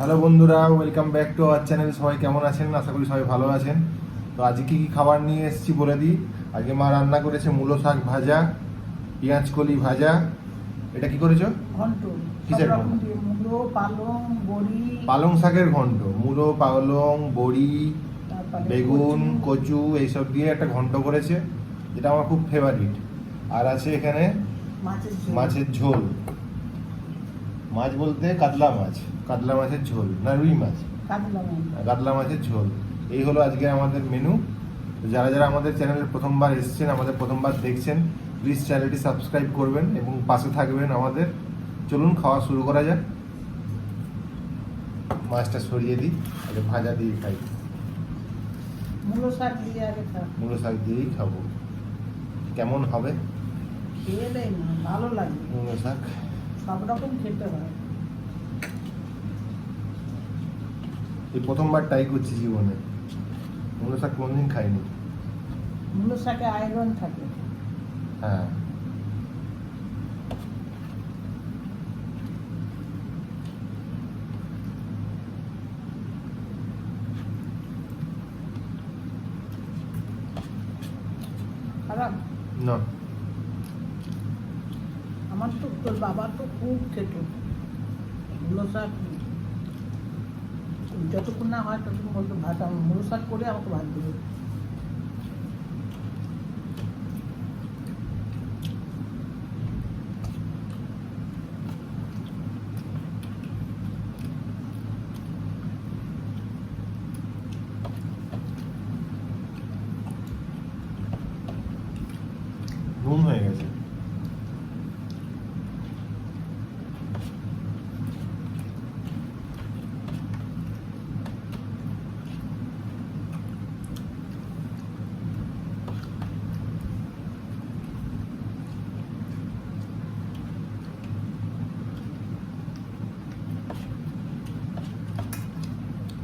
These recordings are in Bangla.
হ্যালো বন্ধুরা, welcome back to our channel. সবাই কেমন আছেন? আশা করি সবাই ভালো আছেন। তো আজকে কি কি খাবার নিয়ে এসেছি বলে দিই। আজকে মা রান্না করেছে মূলো শাক ভাজা, পেঁয়াজ কলি ভাজা। এটা কি করেছো? ঘন্ট। কিসের সব রকম ঘন্ট? দিয়ে মূলো, পালং, বড়ি, পালং শাকের ঘন্ট, মূলো, পালং, বড়ি, তারপরে বেগুন, কচু, কচু এইসব দিয়ে একটা ঘন্ট করেছে, যেটা আমার খুব ফেভারিট। আর আছে এখানে মাছের ঝোল। মাছের ঝোল। মাছ বলতে কাতলা মাছ, কাতলা মাছের ঝোল না রুই মাছ, কাতলা মাছ। কাতলা মাছের ঝোল। এই হলো আজকে আমাদের মেনু। তো যারা যারা আমাদের চ্যানেলে প্রথমবার এসেছেন, আমাদের প্রথমবার দেখছেন, প্লিজ চ্যানেলটি সাবস্ক্রাইব করবেন এবং পাশে থাকবেন আমাদের। চলুন খাওয়া শুরু করা যাক। মাছটা সরিয়ে দিই, আগে ভাজা দিয়ে খাই। মূলো শাক দিয়ে আগে খা। মূলো শাক দিয়েই খাবো, কেমন হবে খেয়ে দেয় না, ভালো লাগে। মূলো শাক? সব রকম খেতে হয়। এই প্রথমবার ট্রাই করছি জীবনে, মূলো শাক কোনোদিন খাইনি। মূলো শাকে আয়রন থাকে। হ্যাঁ, খারাপ? না আমার তো, তোর বাবা তো খুব খেত মূলো শাক। যতক্ষণ না হয় ততক্ষণ বলতো ভাত, আমার মূলো শাক করে আমাকে ভাত দেবে। নুন হয়ে গেছে।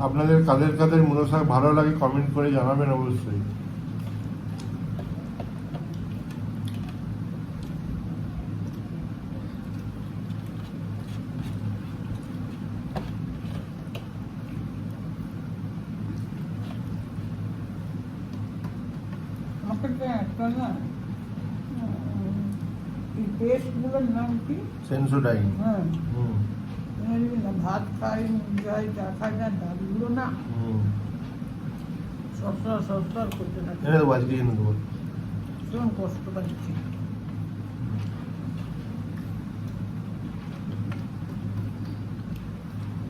আপনাদের কাদের কাদের মূলো শাক ভালো লাগে কমেন্ট করে জানাবেন অবশ্যই। আমাকে তো একটা না, এই পেস্টগুলোর নাম কি? সেন্সোডাইন। হ্যাঁ, হুম না ভাত খাই, যাই যা খাই না, ডালগুলো না হুম সরসর সরসর করতে থাকে। এনে দেবো, আজকে এনে দেবো। ভীষণ কষ্ট পাচ্ছি।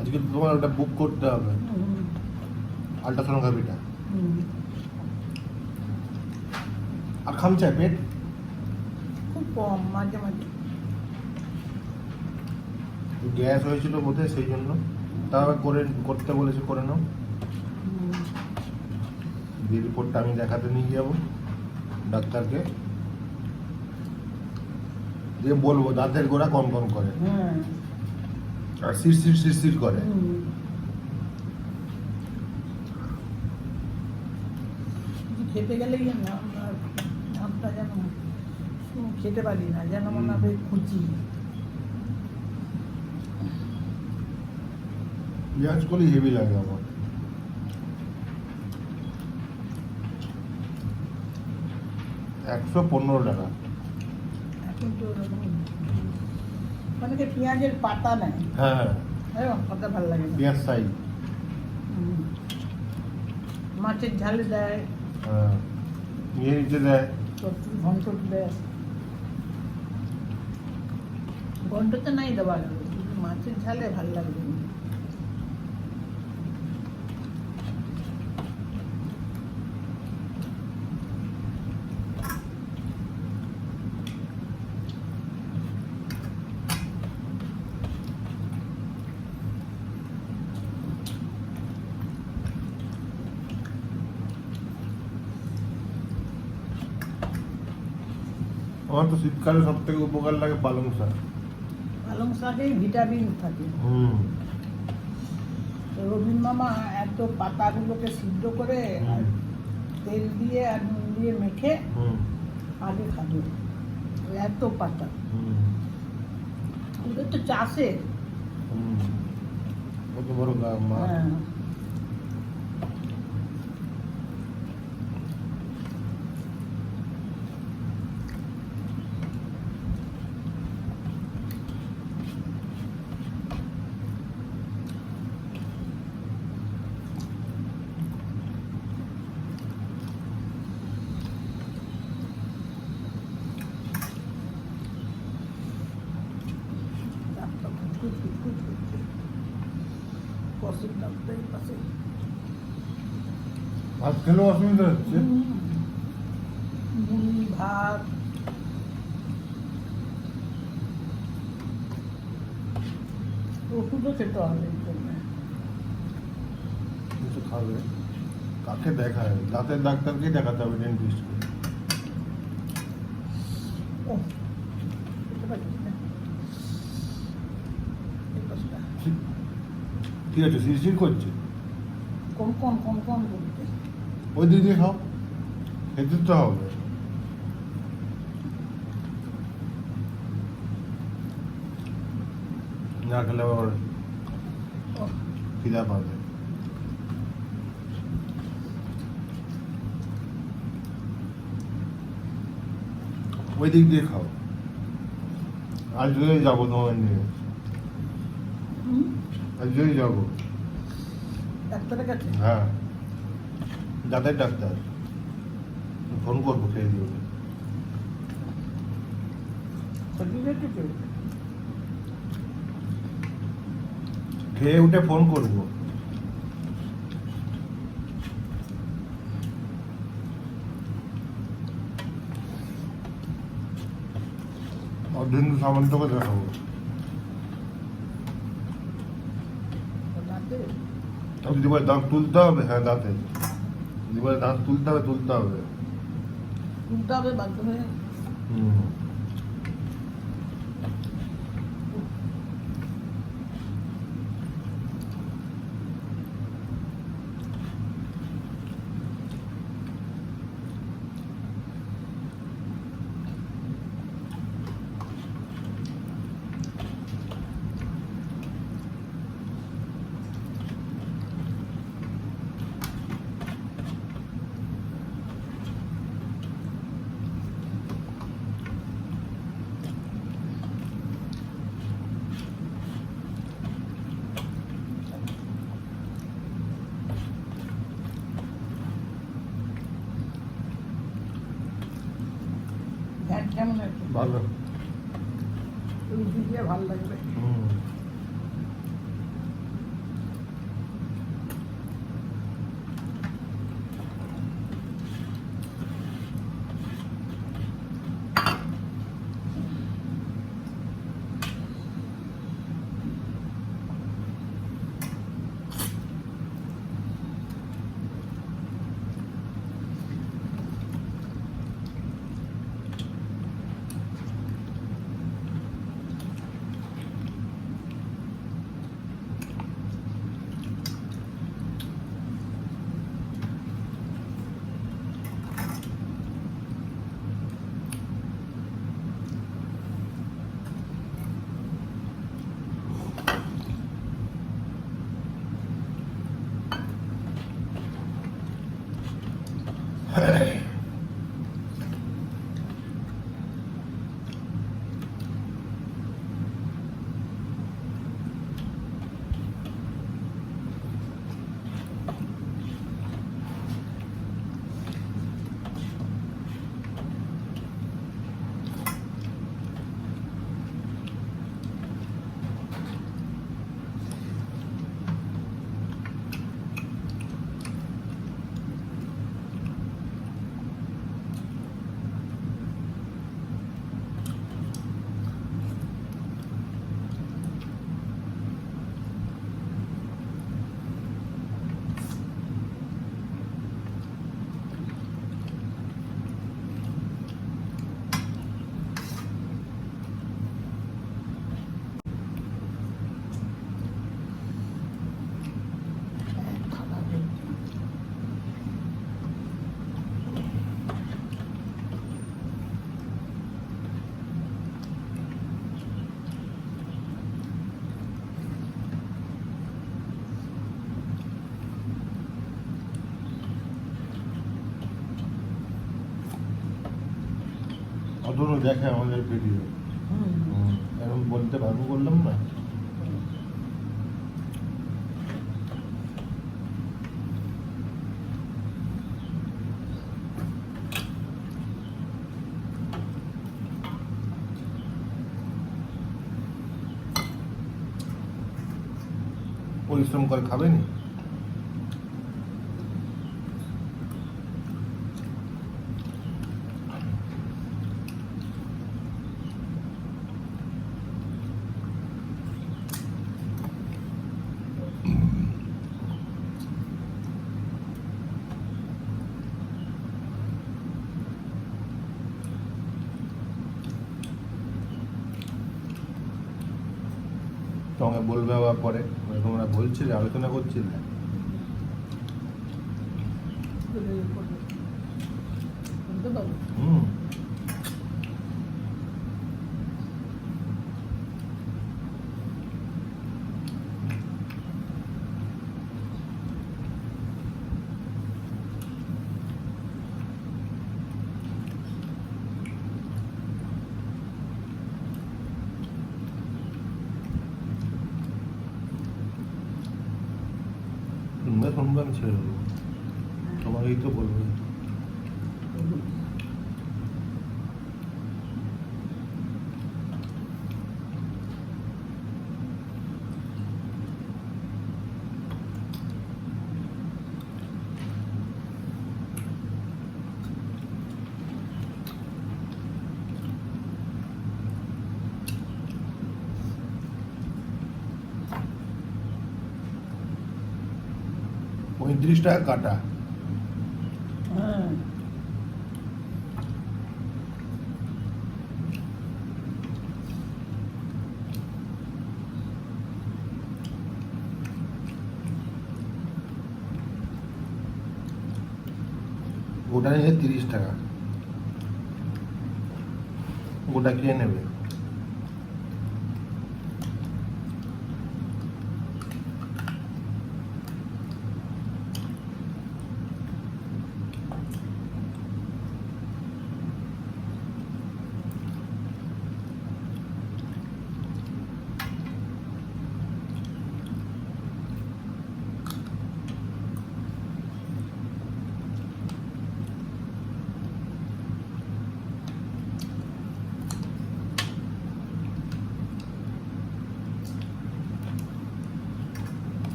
আজকে তোমার ওটা বুক করতে হবে, আল্ট্রাসোনোগ্রাফিটা। আর খামচায় পেট খুব কম, মাঝে মাঝে। গ্যাস হয়েছিল বোধহয়, সেই জন্য। তাও করে করতে বলেছে, করে নাও। দিয়ে রিপোর্টটা আমি দেখাতে নিয়ে যাবো ডাক্তারকে, দিয়ে বলবো দাঁতের গোড়া কম কম করে হ্যাঁ, আর শিরশির শিরশির করে। কিছু খেতে গেলেই না আমার নামটা যেন খেতে পারি না, যেন মনে হবে খুঁজি। পেঁয়াজ কলি হেভি লাগে আমার। $115। এখন তো অনেকে পেঁয়াজের পাতা নেয়, হ্যাঁ হ্যাঁ, হ্যাঁ পাতা ভালো লাগে না। পেঁয়াজ সাইজ। মাছের ঝালে দেয়, হ্যাঁ, নিয়ে নিতে দেয়। ঘন্ট দেয়। ঘন্টতে নাই দেওয়া লাগে, কিন্তু মাছের ঝালে ভালো লাগবে। আমার তো শীতকালে সব থেকে উপকার লাগে পালং শাক। পালং শাকে ভিটামিন থাকে। হুম রবীন মামা এত পাতাগুলোকে সিদ্ধ করে আর তেল দিয়ে আর নুন দিয়ে মেখে হুম আগে খাবে। এত পাতা হুম ওদের তো চাষে। হুম কত বড় মাছ। হ্যাঁ দাঁতটা ফুটফুট ফুটফুট করছে। কষির দাঁতটা এই পাশে। ভাত খেলেও অসুবিধা হচ্ছে। মুড়ি ভাত ওষুধও খেতে হবে এই জন্য। কিছু খাবে, কাকে দেখায়? দাঁতের ডাক্তারকেই দেখাতে হবে, ডেন্টিস্টকে। ও খেতে পারিস না এই পাশটা ঠিক আছে, শিরশির করছে। কোন কোন কোন কোন করতে ওই দিক দিয়ে খাও, খেতে তো হবে। না খেলে আবার ও খিদা পাবে। ওই দিক দিয়ে খাও। আজ যদি যাবো তোমার নিয়ে, হুম, আজ যদি যাবো। ডাক্তারের কাছে হ্যাঁ, দাঁতের ডাক্তার। ফোন করবো, খেয়ে দিও। সার্টিফিকেট খেয়ে উঠে ফোন করবো। অর্ধেন্দু সামন্তকে দেখাবো। দাঁতে যদি বলে দাঁত তুলতে হবে, হ্যাঁ দাঁতে যদি বলে দাঁত তুলতে হবে, তুলতে হবে। তুলতে হবে বাথরুমে। হুম। ঘ্যাট কেমন আছে? ভালো। রুটি দিয়ে ভালো লাগবে। হুম। কতগুলো দেখে আমাদের ভিডিও, এখন বলতে বারণ করলাম না। পরিশ্রম করে খাবেনি? তোমাকে বলবে আবার পরে, তোমরা বলছিলে, আলোচনা করছিলে। হুম, শুনবে আমি ছেড়ে দেবো, তোমাকেই তো বলবে। $35 কাটা। হ্যাঁ, গোটা নিলে $30, গোটা কে নেবে?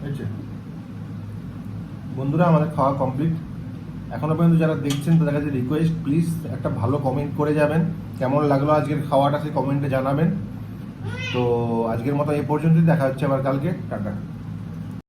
হয়েছে? বন্ধুরা, আমাদের খাওয়া কমপ্লিট। এখনো পর্যন্ত যারা দেখছেন তাদের কাছে রিকোয়েস্ট, প্লিজ একটা ভালো কমেন্ট করে যাবেন, কেমন লাগলো আজকের খাওয়াটা সেই কমেন্টে জানাবেন। তো আজকের মতো এই পর্যন্তই, দেখা হচ্ছে আবার কালকে। টাটা।